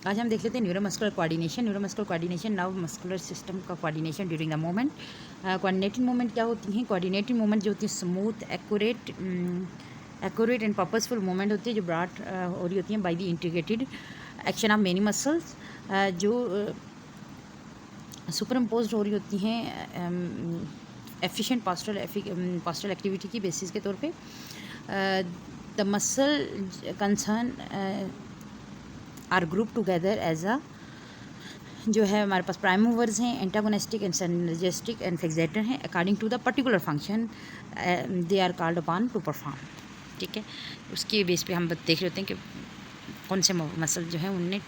आज हम देख लेते हैं neuromuscular coordination. Neuromuscular coordination nerve muscular system का coordination during the movement. Coordinating movement क्या होती हैं? कोऑर्डिनेटिंग मूवमेंट जो होती है smooth, accurate and purposeful movement होती है जो ब्रॉड हो रही होती हैं by the integrated action of many muscles, जो सुपर इम्पोज हो रही होती हैं एफिशिएंट पास्टरल एक्टिविटी की बेसिस के तौर पे। The muscle concern are group together as a, जो है हमारे पास प्राइम मूवर्स हैं, antagonistic and synergistic and fixator हैं। According to the particular function they are called upon to perform. ठीक है, उसके बेस पे हम देख रहे होते हैं कि कौन से मसल जो है उनने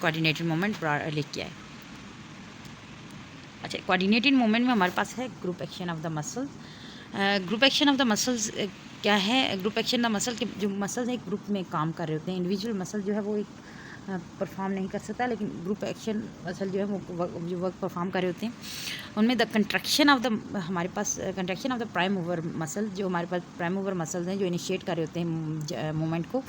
कोऑर्डिनेटेड मूवमेंट लिख किया है। अच्छा, कोऑर्डिनेटेड मूवमेंट में हमारे पास है group action of the muscles. Group action of the muscles क्या है? ग्रुप एक्शन द मसल के जो मसल्स एक ग्रुप में काम कर रहे होते हैं। इंडिविजुअल मसल जो है वो एक परफॉर्म नहीं कर सकता, लेकिन ग्रुप एक्शन मसल जो है वो जो वर्क परफॉर्म कर रहे होते हैं उनमें द कंट्रैक्शन ऑफ द, हमारे पास contraction of the prime mover muscle, जो हमारे पास प्राइम मूवर मसल्स हैं जो इनिशिएट कर रहे होते हैं मूवमेंट को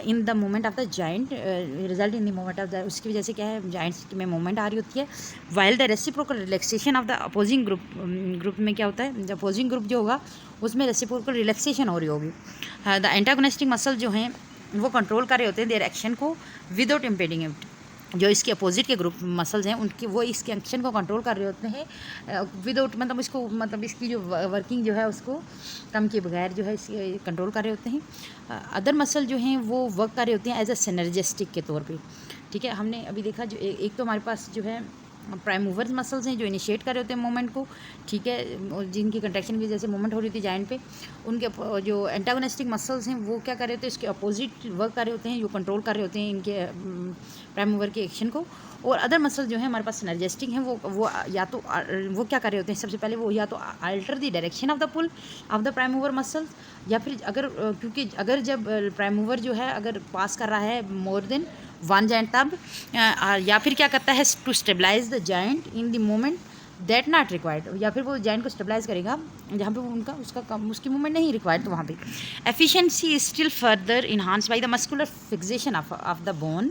in the movement of the joint, result in the movement of the, उसकी वजह से क्या है जॉइंट्स में मूवमेंट आ रही होती है। While the reciprocal relaxation of the opposing group में क्या होता है, द अपोजिंग ग्रुप जो होगा उसमें रेसिप्रोकल रिलैक्सेशन हो रही होगी। द एंटागोनिस्टिक मसल जो हैं वो कंट्रोल कर रहे होते हैं देयर एक्शन को विदाउट इम्पेडिंग इट। जो इसके अपोजिट के ग्रुप मसल्स हैं उनकी वो इसके एक्शन को कंट्रोल कर रहे होते हैं विदाउट, मतलब इसको, मतलब इसकी जो वर्किंग जो है उसको कम किए बगैर जो है इस कंट्रोल कर रहे होते हैं। अदर मसल जो हैं वो वर्क कर रहे होते हैं एज अ सिनर्जिस्टिक के तौर पे। ठीक है, हमने अभी देखा जो एक तो हमारे पास जो है प्राइम मूवर्स मसल्स हैं जो इनिशिएट कर रहे होते हैं मूवमेंट को। ठीक है, जिनकी कंट्रैक्शन की वजह से मूवमेंट हो रही थी जॉइंट पे। उनके जो एंटागोनिस्टिक मसल्स हैं वो क्या कर रहे होते हैं, इसके अपोजिट वर्क कर रहे होते हैं, जो कंट्रोल कर रहे होते हैं इनके प्राइम मूवर के एक्शन को। और अदर मसल जो है हमारे पास सिनर्जिस्टिक हैं, वो या तो वो क्या कर रहे होते हैं, सबसे पहले वो या तो alter the direction of the pull of the prime mover muscles, या फिर अगर क्योंकि अगर जब प्राइम मूवर जो है अगर पास कर रहा है मोर देन वन जॉइंट तब, या फिर क्या करता है to stabilise the joint in the moment that not required, या फिर वो जॉइंट को स्टेबलाइज करेगा जहाँ पे उनका उसकी मूवमेंट नहीं रिक्वायर्ड, तो वहाँ पे efficiency is still further enhance by the muscular fixation of the bone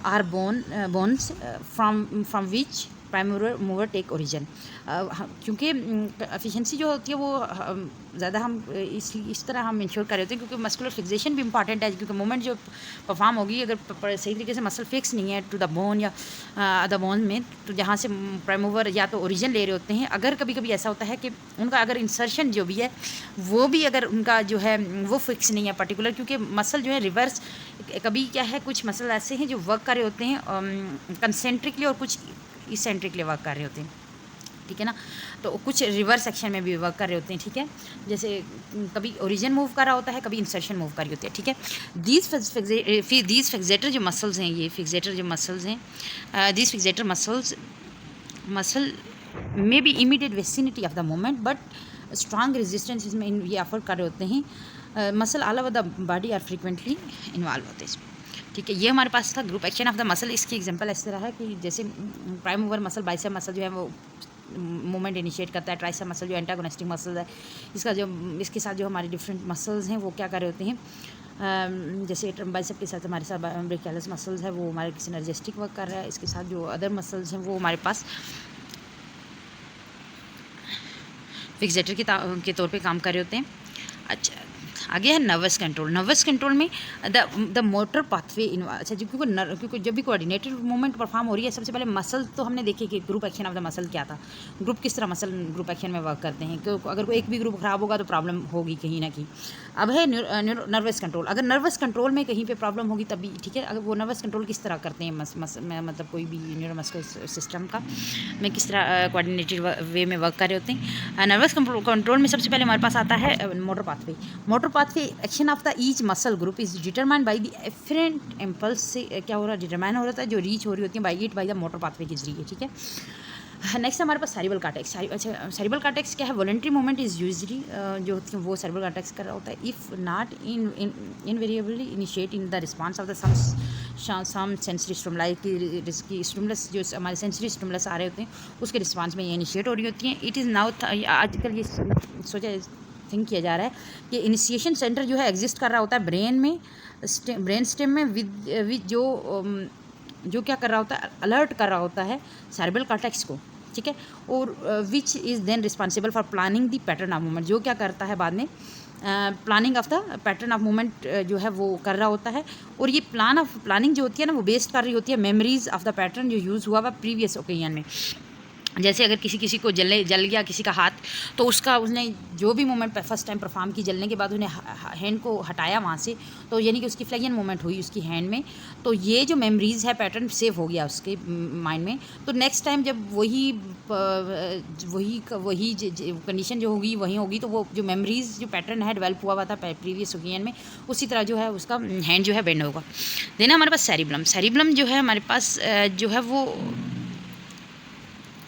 or bones from which prime mover take origin. क्योंकि एफिशिएंसी जो होती है वो ज़्यादा हम इस तरह हम इंश्योर कर रहे होते हैं क्योंकि मस्कुलर फिक्सेशन भी इंपॉर्टेंट है, क्योंकि मूवमेंट जो परफॉर्म होगी अगर सही तरीके से मसल फिक्स नहीं है टू द बोन या द बोन में, तो जहाँ से प्राइम मूवर या तो ओरिजिन ले रहे होते हैं, अगर कभी कभी ऐसा होता है कि उनका अगर इंसर्शन जो भी है वो भी अगर उनका जो है वो फिक्स नहीं है पर्टिकुलर, क्योंकि मसल जो है रिवर्स, कभी क्या है कुछ मसल ऐसे हैं जो वर्क कर रहे होते हैं कंसेंट्रिकली और कुछ इसेंट्रिकली वर्क कर रहे होते हैं। ठीक है ना, तो कुछ रिवर्स सेक्शन में भी वर्क कर रहे होते हैं। ठीक है, जैसे कभी ओरिजिन मूव कर रहा होता है, कभी इंसर्शन मूव कर रही होती है। ठीक है, दीज फिक्सेटर जो मसल्स हैं, ये फिक्सेटर जो मसल्स हैं, these fixator muscle may be immediate vicinity of the moment but strong resistance इसमें ये ऑफर कर रहे होते हैं। Muscle all over the body are frequently involve होते हैं इसमें। ठीक है, ये हमारे पास था group action of the muscle. इसकी एग्जांपल इस तरह है कि जैसे prime mover muscle, bicep muscle जो है वो मूवमेंट इनिशिएट करता है। ट्राइसेप मसल जो एंटागोनिस्टिक मसल है, इसके साथ जो हमारे डिफरेंट मसल्स हैं वो क्या कर रहे होते हैं, जैसे बाइसेप के साथ हमारे साथ ब्रेकियलिस मसल्स है वो हमारे सिनर्जिस्टिक वर्क कर रहा है। इसके साथ जो अदर मसल्स हैं वो हमारे पास फिक्सेटर के तौर पे काम कर रहे होते हैं। अच्छा, आगे है नर्वस कंट्रोल। नर्वस कंट्रोल में द मोटर पाथवे। अच्छा, क्योंकि जब भी कोऑर्डिनेटेड मूवमेंट परफॉर्म हो रही है, सबसे पहले मसल तो हमने देखे कि group action of the muscle क्या था, ग्रुप किस तरह मसल ग्रुप एक्शन में वर्क करते हैं, क्योंकि अगर कोई एक भी ग्रुप खराब होगा तो प्रॉब्लम होगी कहीं ना कहीं। अब है नर्वस कंट्रोल। अगर नर्वस कंट्रोल में कहीं पे प्रॉब्लम होगी तभी, ठीक है, अगर वो नर्वस कंट्रोल किस तरह करते हैं मतलब कोई भी न्यूरोमस्कुलर सिस्टम का में किस तरह कोऑर्डिनेटेड वे में वर्क कर रहे होते हैं। नर्वस कंट्रोल में सबसे पहले हमारे पास आता है motor pathway. Motor pathway action of the each muscle group is determined by the efferent impulse से क्या हो रहा है, डिटरमाइन हो रहा है जो रीच हो रही होती है बाय द मोटर पाथवे के जरिए। ठीक है, नेक्स्ट हमारे पास सेरिब्रल कॉर्टेक्स। अच्छा, सेरिब्रल कॉर्टेक्स क्या है? वॉलंटरी मूवमेंट इज यूजली जो होती है वो सेरिब्रल कॉर्टेक्स कर रहा होता है। If not invariably initiate in the response of the some sensory stimuli की स्टिमुलस, जो हमारे सेंसरी स्टिमुलस आ रहे होते हैं उसके रिस्पॉन्स में ये इनिशिएट हो रही होती हैं। इट इज़ नाउ, आजकल ये सोचा थिंक किया जा रहा है कि इनिशिएशन सेंटर जो है एग्जिस्ट कर रहा होता है ब्रेन में, ब्रेन स्टेम में विद जो क्या कर रहा होता है, अलर्ट कर रहा होता है सेरेब्रल कॉर्टेक्स को, ठीक है, और which is then responsible for planning the pattern of movement, जो क्या करता है बाद में planning of the pattern of movement जो है वो कर रहा होता है। और ये प्लानिंग जो होती है ना, वो बेस्ड कर रही होती है मेमोरीज ऑफ द पैटर्न जो यूज़ हुआ हुआ प्रीवियस ओकेजन में। जैसे अगर किसी को जल गया किसी का हाथ, तो उसने जो भी मूवमेंट फर्स्ट टाइम परफॉर्म की, जलने के बाद उन्हें हैंड को हटाया वहाँ से, तो यानी कि उसकी फ्लैगियन मूवमेंट हुई उसकी हैंड में, तो ये जो मेमोरीज़ है पैटर्न सेव हो गया उसके माइंड में। तो नेक्स्ट टाइम जब वही कंडीशन जो होगी वही होगी, तो वो जो मेमोरीज़ जो पैटर्न है डेवलप हुआ था प्रीवियस ओकेजन में, उसी तरह जो है उसका हैंड जो है बेंड होगा। देन हमारे पास सेरिब्लम जो है हमारे पास जो है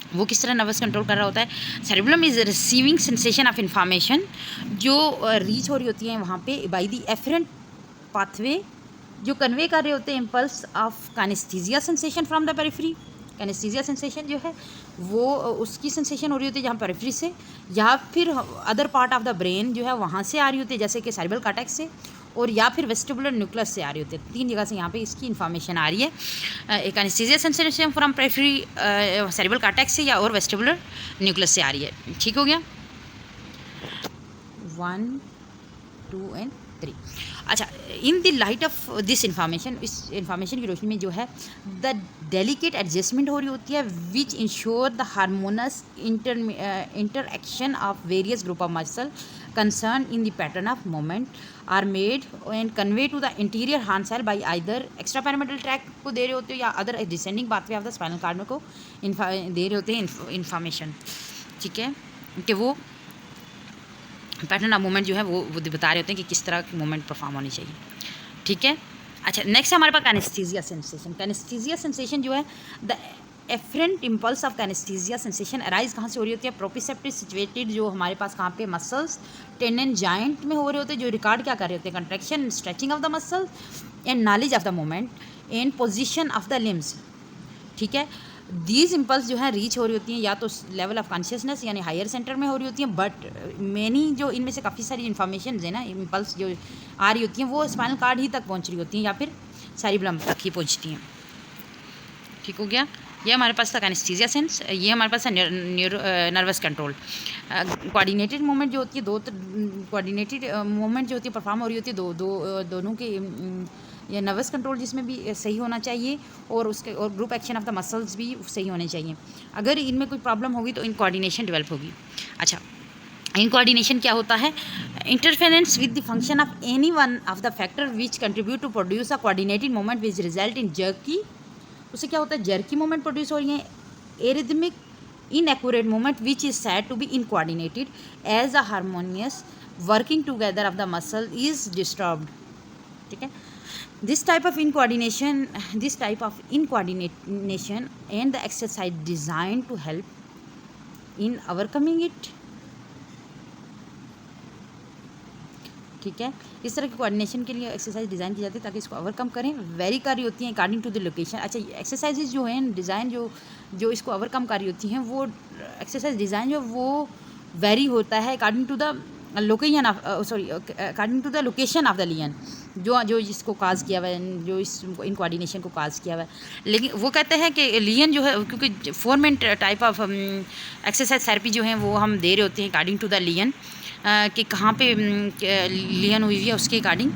वो किस तरह नर्वस कंट्रोल कर रहा होता है। Cerebellum is receiving sensation of information जो रीच हो रही होती है वहाँ पे बाय द एफरेंट पाथवे, जो कन्वे कर रहे होते हैं impulse of kinaesthesia sensation from the periphery. Kinaesthesia sensation जो है वो उसकी सेंसेशन हो रही होती है जहाँ पेरिफेरी से, या फिर other part of the brain जो है वहाँ से आ रही होती है, जैसे कि सेरिब्रल कॉर्टेक्स से, और या फिर वेस्टिबुलर न्यूक्लियस से आ रही होती है। 3 जगह से यहाँ पे इसकी इन्फॉर्मेशन आ रही है। एक anaesthesia sensation from periphery cerebral cortex से, या और वेस्टिबुलर न्यूक्लियस से आ रही है। ठीक हो गया, 1 2 एंड 3। अच्छा, in the light of this information, इस इन्फॉर्मेशन की रोशनी में जो है द डेलिकेट एडजस्टमेंट हो रही होती है which ensure the harmonious interaction of various group of muscle concern in the pattern of movement are made and convey to the interior horn cell by either extrapyramidal tract को दे रहे होते हो, या other descending pathway of the spinal cord में को दे रहे होते हैं इन्फॉर्मेशन। ठीक है, कि वो पैटर्न ऑफ मूवमेंट जो है वो बता रहे होते हैं कि किस तरह की मूवमेंट परफॉर्म होनी चाहिए। ठीक है, अच्छा नेक्स्ट हमारे पास कानेस्थीसिया सेंसेशन। कानेस्थीसिया सेंसेशन जो है the efferent impulse of kinaesthesia sensation arise कहाँ से हो रही होती है, प्रोप्रिसेप्टिव सिचुएटेड जो हमारे पास कहाँ पे मसल्स टेंडन जॉइंट में हो रहे होते हैं, जो रिकॉर्ड क्या कर रहे होते हैं, contraction stretching of the muscle and knowledge of the movement and position of the limbs. ठीक है, दीज इम्पल्स जो है रीच हो रही होती हैं या तो लेवल ऑफ कॉन्शियसनेस यानी हायर सेंटर में हो रही होती हैं, बट मैनी जो इनमें से काफ़ी सारी इन्फॉर्मेशन है ना, इम्पल्स जो आ रही होती हैं वो स्पाइनल कॉर्ड ही तक पहुंच रही होती हैं या फिर सेरिब्रम तक ही पहुंचती हैं। ठीक हो गया, ये हमारे पास था कानेस्थीसिया सेंस। ये हमारे पास है नर्वस कंट्रोल। कोऑर्डिनेटेड मूवमेंट जो होती है, कोऑर्डिनेटेड मूवमेंट जो होती है परफॉर्म हो रही होती है दोनों के, ये नर्वस कंट्रोल जिसमें भी सही होना चाहिए, और उसके और group action of the muscles भी सही होने चाहिए। अगर इनमें कोई प्रॉब्लम होगी तो इन कोऑर्डिनेशन डेवलप होगी। अच्छा, इन कोऑर्डिनेशन क्या होता है, interference with the function of any one of the factor which contribute to produce a coordinated movement which result in jerky. उससे क्या होता है, जर्की मूवमेंट प्रोड्यूस हो रही है, arrhythmic inaccurate movement which is said to be incoordinated as a harmonious working together of the muscle is disturbed. ठीक है, this type of incoordination and the exercise designed to help in overcoming it। ठीक है, इस तरह की coordination के लिए exercise design की जाती है ताकि इसको ओवरकम करें। वेरी कर रही होती हैं अकॉर्डिंग टू द लोकेशन। अच्छा, एक्सरसाइजेज जो हैं डिज़ाइन जो इसको ओवरकम कर रही होती हैं, वो एक्सरसाइज डिज़ाइन जो वो वेरी होता है according to the location according to the location of the lesion, जो जिसको काज किया हुआ है, जो इस इन कोऑर्डिनेशन को काज किया हुआ है। लेकिन वो कहते हैं कि लियन जो है, क्योंकि 4 main type of exercise therapy जो हैं वो हम दे रहे होते हैं अकॉर्डिंग टू द लियन, कि कहाँ पे लियन हुई हुई है उसके अकॉर्डिंग।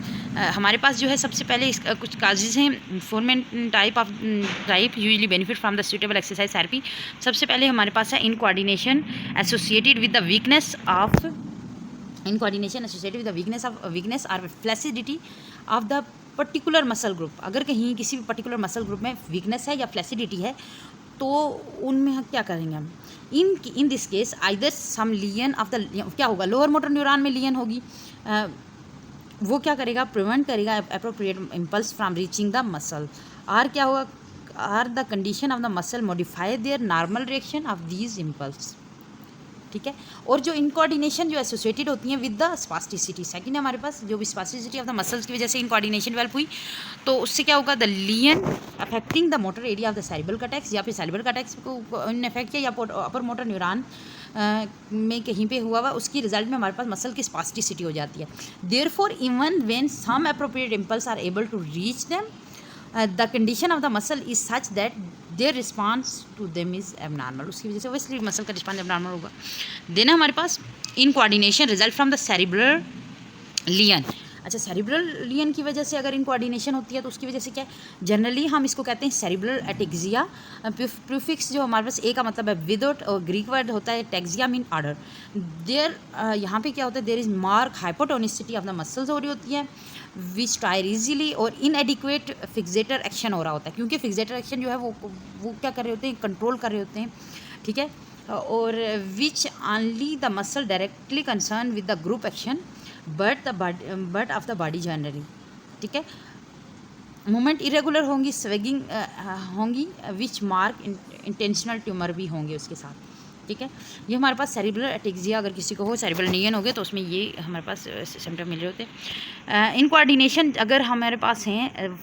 हमारे पास जो है सबसे पहले कुछ काजेज हैं 4 main type usually benefit from the suitable exercise therapy. सबसे पहले हमारे पास है incoordination associated with the weakness of weakness और flaccidity of the particular muscle group. अगर कहीं किसी भी पर्टिकुलर मसल ग्रुप में वीकनेस है या फ्लैसिडिटी है तो उनमें हम क्या करेंगे, हम in this case either some lesion of the, क्या होगा, लोअर मोटर न्यूरॉन में लियन होगी, वो क्या करेगा, प्रिवेंट करेगा appropriate impulse from reaching the muscle. और क्या होगा, or the condition of the muscle modify their normal reaction of these impulse. ठीक है। और जो इनकोऑर्डिनेशन जो एसोसिएटेड होती हैं विद द स्पास्टिसिटी, सेकंड हमारे पास जो भी स्पास्टिसिटी ऑफ द मसल्स की वजह से इनकोऑर्डिनेशन डेवलप हुई, तो उससे क्या होगा, the lesion affecting the motor area of the cerebral cortex, या फिर सेरिब्रल कॉर्टेक्स को इन इफेक्ट किया, या अपर मोटर न्यूरॉन में कहीं पे हुआ हुआ, उसकी रिजल्ट में हमारे पास मसल की स्पास्टिसिटी हो जाती है। Therefore even when some appropriate impulse are able to reach them, the condition of the muscle is such that their response to them is abnormal, उसकी वजह से ऑब्वियसली मसल का रिस्पॉन्स एबनॉर्मल होगा। Then हमारे पास incoordination result from the cerebral lesion. अच्छा, cerebral लियन की वजह से अगर इन कोऑर्डिनेशन होती है तो उसकी वजह से क्या है, जनरली हम इसको कहते हैं सेरिब्रल एटेक्सिया। प्रीफिक्स जो हमारे पास ए का मतलब है विदाउट, और ग्रीक वर्ड होता है टेक्सिया मीन ऑर्डर। देयर यहाँ पे क्या होता है, there is mark hypotonicity of the muscles हो रही होती है, विच टायर इजीली, और इनएडिक्वेट फिक्सेटर एक्शन हो रहा होता है, क्योंकि फिक्सेटर एक्शन जो है वो क्या कर रहे होते हैं, कंट्रोल कर रहे होते हैं, ठीक है। और which only the muscle directly concern with the group action but of the body generally, ठीक है। मूवमेंट इरेगुलर होंगी, स्वेगिंग होंगी, विच मार्क इंटेंशनल ट्यूमर भी होंगे उसके साथ, ठीक है। ये हमारे पास सेरिब्रल एटेक्सिया अगर किसी को हो, सेरिब्रल नियन हो गए, तो उसमें ये हमारे पास सिम्टम मिल रहे होते हैं। इन कोऑर्डिनेशन अगर हमारे पास हैं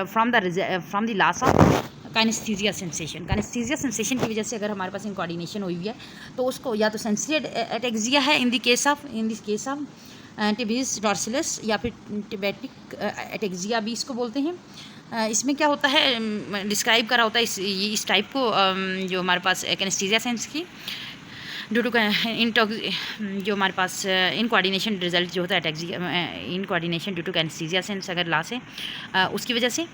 from the loss of kinaesthesia sensation की वजह से अगर हमारे पास इन कोऑर्डिनेशन हुई है, तो उसको या तो सेंसरी एटेक्सिया है इन दिस केस ऑफ टिबिस डॉर्सिलस, या फिर टिबेटिक एटेक्सिया भी इसको बोलते हैं। इसमें क्या होता है, डिस्क्राइब करा होता है इस टाइप को, जो हमारे पास कैनेस्थीसिया सेंस की ड्यू टू जो हमारे पास इन कोऑर्डिनेशन रिजल्ट जो होता है ataxia, incoordination due to kinaesthesia sense अगर लॉस है, उसकी वजह से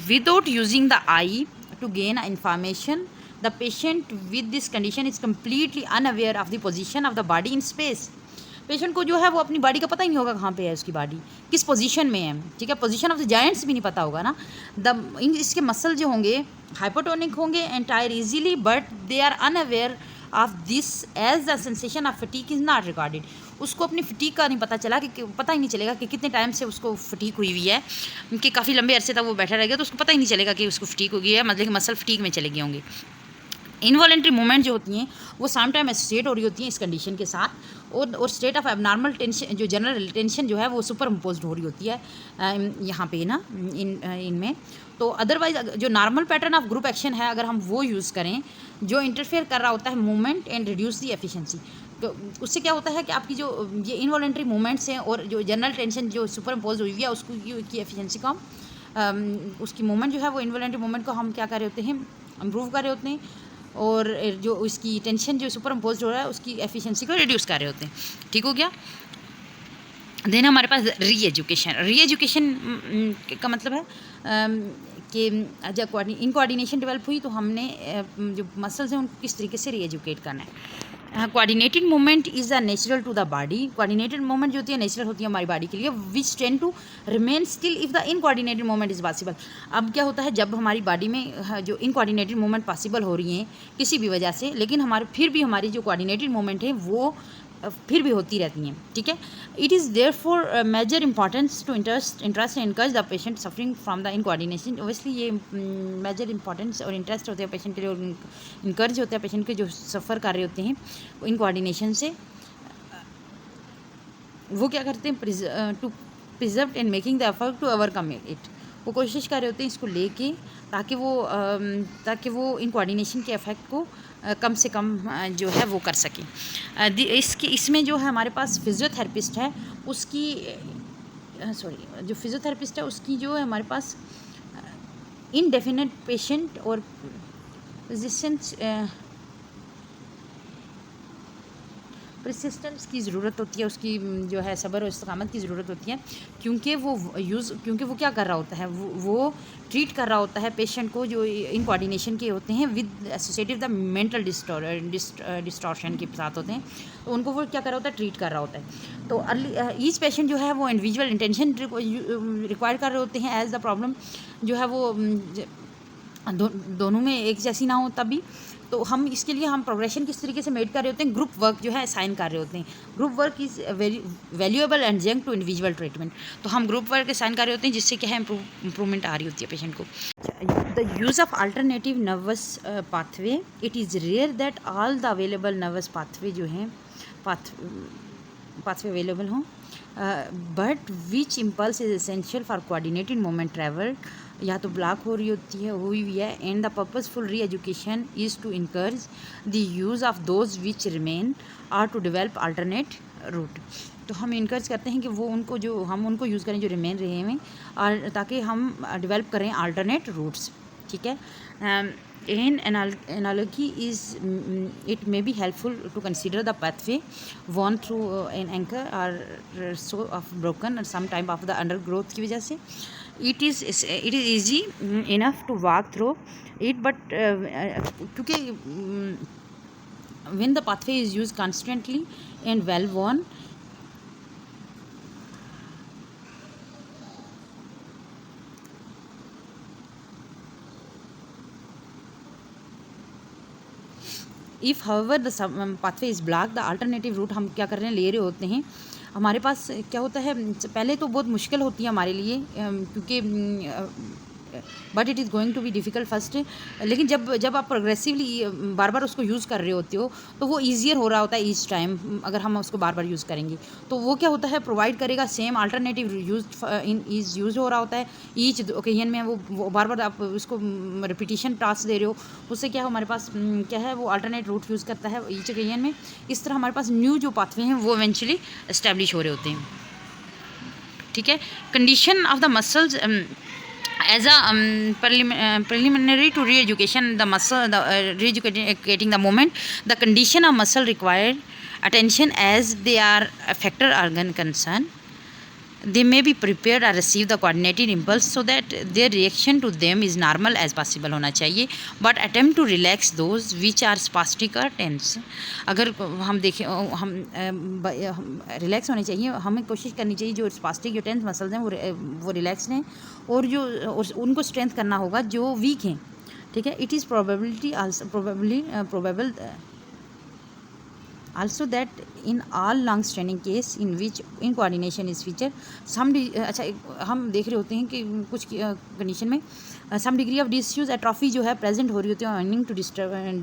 without using the eye to gain information, the patient with this condition is completely unaware of the position of the body in space. Patient को जो है वो अपनी बॉडी का पता ही नहीं होगा कहाँ पे है उसकी बॉडी, किस पोजीशन में है, ठीक है। पोजीशन ऑफ द जॉइंट्स भी नहीं पता होगा ना। इसके मसल जो होंगे हाइपोटोनिक होंगे entire easily, but they are unaware of this as the sensation of fatigue is not recorded. उसको अपनी फटीक का नहीं पता चला, कि पता ही नहीं चलेगा कि कितने टाइम से उसको फटीक हुई हुई है, कि काफ़ी लंबे अरसे तक वो बैठा रहेगा, तो उसको पता ही नहीं चलेगा कि उसको फटीक हो गई है, मतलब कि मसल फटीक में चले गए होंगे। इनवॉलेंट्री मूवमेंट जो होती हैं वो सम टाइम एसोसिएट हो रही होती हैं इस कंडीशन के साथ, और स्टेट ऑफ एबनॉर्मल टेंशन, जो जनरल टेंशन जो है वो सुपर इम्पोज्ड हो रही होती है यहाँ पे ना इनमें। तो अदरवाइज जो normal pattern of group action है अगर हम वो यूज़ करें, जो इंटरफेयर कर रहा होता है movement and reduce the efficiency, तो उससे क्या होता है कि आपकी जो ये इनवॉलेंट्री मूवमेंट्स हैं और जो जनरल टेंशन जो सुपर इम्पोज हुई है उसको की एफिशिएंसी को हम उसकी मूवमेंट जो है वो इनवॉलेंट्री मूवमेंट को हम क्या कर रहे होते हैं, इम्प्रूव कर रहे होते हैं, और जो उसकी टेंशन जो सुपर इम्पोज हो रहा है उसकी एफिशिएंसी को रिड्यूस कर रहे होते हैं, ठीक हो गया। देन हमारे पास री एजुकेशन का मतलब है कि जब इन कोऑर्डिनेशन डेवलप हुई तो हमने जो मसल्स हैं उनको किस तरीके से री एजुकेट करना है। Coordinated movement is the natural to the body. Coordinated movement जो होती है नेचुरल होती है हमारी बॉडी के लिए, which tend to remain still if the incoordinated movement is possible. अब क्या होता है, जब हमारी बॉडी में जो इनकोऑर्डिनेटेड मूवमेंट पॉसिबल हो रही हैं किसी भी वजह से, लेकिन हमारे फिर भी हमारी जो कोऑर्डिनेटेड मूवमेंट है वो फिर भी होती रहती हैं, ठीक है। It is there for major importance to interest encourage the patient suffering from the incoordination. Obviously ये मेजर इंपॉर्टेंस और इंटरेस्ट होते हैं पेशेंट के लिए, और इनकरेज होते हैं पेशेंट के जो सफ़र कर रहे होते हैं इनकोऑर्डिनेशन से। वो क्या करते हैं, to preserve and making the effort to overcome it. वो कोशिश कर रहे होते हैं इसको लेके ताकि वो इन कोऑर्डिनेशन के इफेक्ट को कम से कम जो है वो कर सकें। इसमें जो है हमारे पास फिजियोथेरेपिस्ट है उसकी जो फिजियोथेरेपिस्ट है उसकी जो है हमारे पास इनडेफिनेट पेशेंट और परसिस्टेंस की ज़रूरत होती है, उसकी जो है सब्र और इस्तकामत की ज़रूरत होती है, क्योंकि वो क्या कर रहा होता है, वो ट्रीट कर रहा होता है पेशेंट को जो इन कोऑर्डिनेशन के होते हैं with associated the mental distortion के साथ होते हैं, तो उनको वो क्या कर रहा होता है, ट्रीट कर रहा होता है। तो ईच पेशेंट जो है वो इंडिविजुअल इंटेंशन रिक्वायर कर रहे होते हैं एज द प्रॉब्लम जो है वो दोनों में एक जैसी ना हो तभी। तो हम इसके लिए हम प्रोग्रेशन किस तरीके से मेड कर रहे होते हैं, ग्रुप वर्क जो है असाइन कर रहे होते हैं। Group work is very valuable and junk to individual treatment. तो हम ग्रुप वर्क असाइन कर रहे होते हैं जिससे क्या है इम्प्रूवमेंट आ रही होती है पेशेंट को। The use of alternative nervous pathway, it is rare that all the available nervous pathway जो हैं पाथवे अवेलेबल हों, but which impulse is essential for coordinated moment travel, या तो ब्लॉक हो रही होती है, हुई हुई है। And the purposeful re education is to encourage the use of those which remain or to develop alternate route. तो हम इनकरेज करते हैं कि वो उनको जो हम उनको यूज़ करें जो रिमेन रहे हैं, और ताकि हम डेवलप करें अल्टरनेट रूट्स। ठीक है। In analogy is it may be helpful to consider the pathway worn through an anchor or so of broken or some type of the undergrowth की वजह से it is easy enough to walk through it, but क्योंकि when the pathway is used constantly and well worn, if however the pathway is block the alternative route हम क्या कर रहे हैं, ले रहे होते हैं। हमारे पास क्या होता है, पहले तो बहुत मुश्किल होती है हमारे लिए, क्योंकि but it is going to be difficult first. लेकिन जब आप प्रोग्रेसिवली बार बार उसको यूज़ कर रहे होते हो तो वो ईजियर हो रहा होता है ईच टाइम। अगर हम उसको बार बार यूज़ करेंगे तो वो क्या होता है, प्रोवाइड करेगा सेम अल्टरनेटिव यूज़ हो रहा होता है ईच ओकेजन में। वो बार बार आप उसको रिपीटिशन टास्क दे रहे हो, उससे क्या है हमारे पास क्या है, वो अल्टरनेट रूट यूज़ करता है ईच ओकेजन में। इस तरह हमारे पास न्यू जो पाथवे हैं वो इवेंचुअली इस्टेब्लिश हो रहे होते हैं। ठीक है। Condition of the muscles as a preliminary to re-education the muscle, re-educating the movement, the condition of muscle required attention as they are a factor organ concern. They may be prepared or receive the coordinated impulse so that their reaction to them is normal as possible होना चाहिए, but attempt to relax those which are spastic or tense. अगर हम देखें हम relax होने चाहिए, हमें कोशिश करनी चाहिए जो स्पास्टिक जो टेंस मसल्स हैं वो रिलैक्स हैं, और जो उनको स्ट्रेंथ करना होगा जो वीक हैं। ठीक है। It is probable also that in all long standing case in which in coordination is feature some अच्छा हम देख रहे होते हैं कि कुछ कंडीशन में some degree of disuse atrophy जो है प्रेजेंट हो रही होती है owing to disinclined